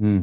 ہوں.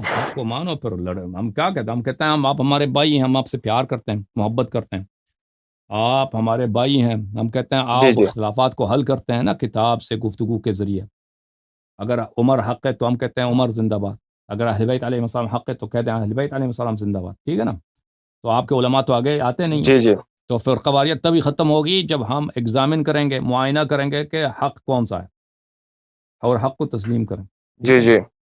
حق کو مانو, پھر لڑے. ہم کیا کہتے ہیں؟ ہم کہتے ہیں ہم آپ ہمارے بھائی ہیں, ہم آپ سے پیار کرتے ہیں, محبت کرتے ہیں, آپ ہمارے بھائی ہیں. ہم کہتے ہیں جی آپ جی اختلافات کو حل کرتے ہیں نا کتاب سے, گفتگو کے ذریعے. اگر عمر حق ہے تو ہم کہتے ہیں عمر زندہ باد, اگر اہل بیت علیہ السلام حق ہے تو کہتے ہیں اہل بیت علیہ السلام زندہ باد. ٹھیک ہے نا. تو آپ کے علماء تو آگے آتے نہیں ہیں. جی جی تو فرقہ واریت تبھی ختم ہوگی جب ہم ایگزامن کریں گے, معائنہ کریں گے کہ حق کون سا ہے, اور حق کو تسلیم کریں. ٹھیک جی ہے نا. جی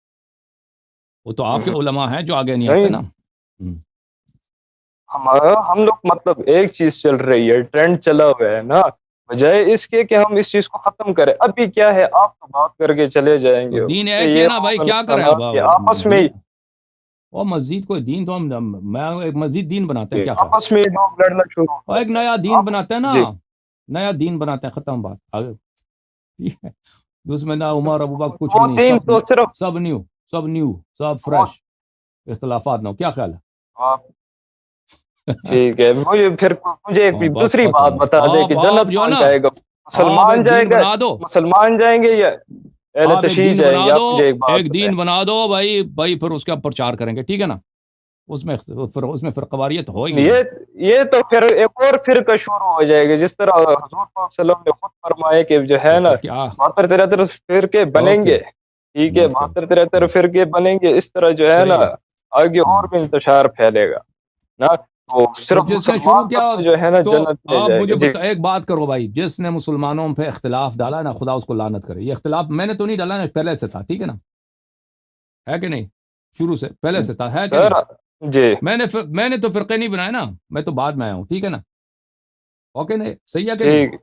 وہ تو آپ کے علماء ہیں جو آگے نہیں آتے نا. نہیں، ہم لوگ مطلب ایک چیز چل رہی ہے، ٹرینڈ چلا ہوا ہے نا، بجائے اس کے کہ ہم اس چیز کو ختم کریں. ابھی کیا ہے، آپ تو بات کر کے چلے جائیں تو گے، دین اس سے ایک ہی یہ ہے نا بھائی, ہوگا کیا کریں اب؟ نقصانات کہ آپس میں دین اور مسجد کوئی دین تو میں ایک مسجد دین بناتے ہیں, کیا خیال؟ آپس میں لوگ لڑنا شروع ہو اور ایک جاتے ہیں نیا دین آپ. بناتے ہیں نا, جی نیا دین بناتے ہیں, ختم بات. ٹھیک ہے. اس میں نہ عمر ابو بکر کچھ وہ بھی نہیں, دین سب تو صرف سب نیو, سب نیو, سب وہ فریش, اختلافات نہ ہو. کیا خیال آپ ٹھک ہے. مجھے ایک ہے؟ بس دوسری بات ختم. بتا دے کہ آپ جنت جو ہے کون نا, جائے گا؟ آپ مسلمان ایک جائے دین گا، بنا دو, مسلمان جائیں گے یا اہل آپ ایک تشیع دین جائیں بنا گے؟ دو, آپ مجھے ایک بات ایک بتائیں. دین بنا دو بھائی, بھائی پھر اس کا پرچار کریں گے. ٹھیک ہے نا. اس میں فرقواریت ہوئے گی نہیں. یہ تو پھر ایک اور فرقہ شروع ہو جائے گا، جس طرح حضور صلی اللہ علیہ وسلم نے خود فرمائے کہ جو ہے تو نا پھر کیا؟ 72 فرقے بنیں اوکے گے. ٹھیک ہے، اوکے, 72 فرقے بنیں گے. اس طرح جو ہے نا صحیح ہے. آگے اور بھی انتشار پھیلے گا نا. تو تو صرف جس نے شروع مسلمان کیا, طبقہ جو ہے نا تو جنت میں آپ جائے مجھے گا. جی ایک بات کرو بھائی, جس نے مسلمانوں پہ اختلاف ڈالا نا, خدا اس کو لعنت کرے. یہ اختلاف میں نے تو نہیں ڈالا نا, پہلے سے تھا. ٹھیک ہے نا, ہے کہ نہیں؟ شروع سے پہلے سے تھا, ہے کہ سر. نہیں؟ جی میں نے تو فرقے نہیں بنائے نا, میں تو بعد میں آیا ہوں. ٹھیک ہے نا. اوکے نہیں, صحیح ہے کہ نہیں؟ ٹھیک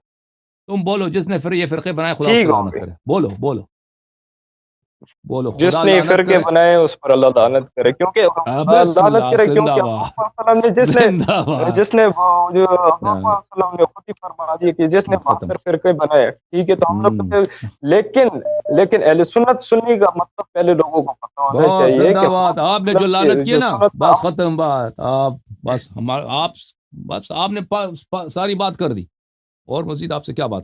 تم بولو, جس نے پھر یہ فرقے بنائے خدا اس ٹھیک کو ہو لعنت گئی. کرے. بولو بولو بولو, جس خدا نے یہ لعنت فرقے کرے. بنائے اس پر اللہ لعنت کرے، کیونکہ بسم لعنت اللہ, کرے زندہ کیونکہ حضور باد, صلی اللہ علیہ وسلم نے زندہ باد. جس نے وہ جو حضور صلی اللہ علیہ وسلم نے خود ہی فرما دیا کہ جس نے ختم. 72 فرقے بنائے. ٹھیک ہے، تو ہم لوگ تو لیکن اہل سنت سنی کا مطلب پہلے لوگوں کو پتا ہونا بہت چاہیے زندہ کہ حضور باد. صلی آپ نے اللہ جو علیہ وسلم لعنت کی کی جو نا, سنت بس ختم بات. آپ بس آپ ساری بات کر دی, اور مزید آپ سے کیا بات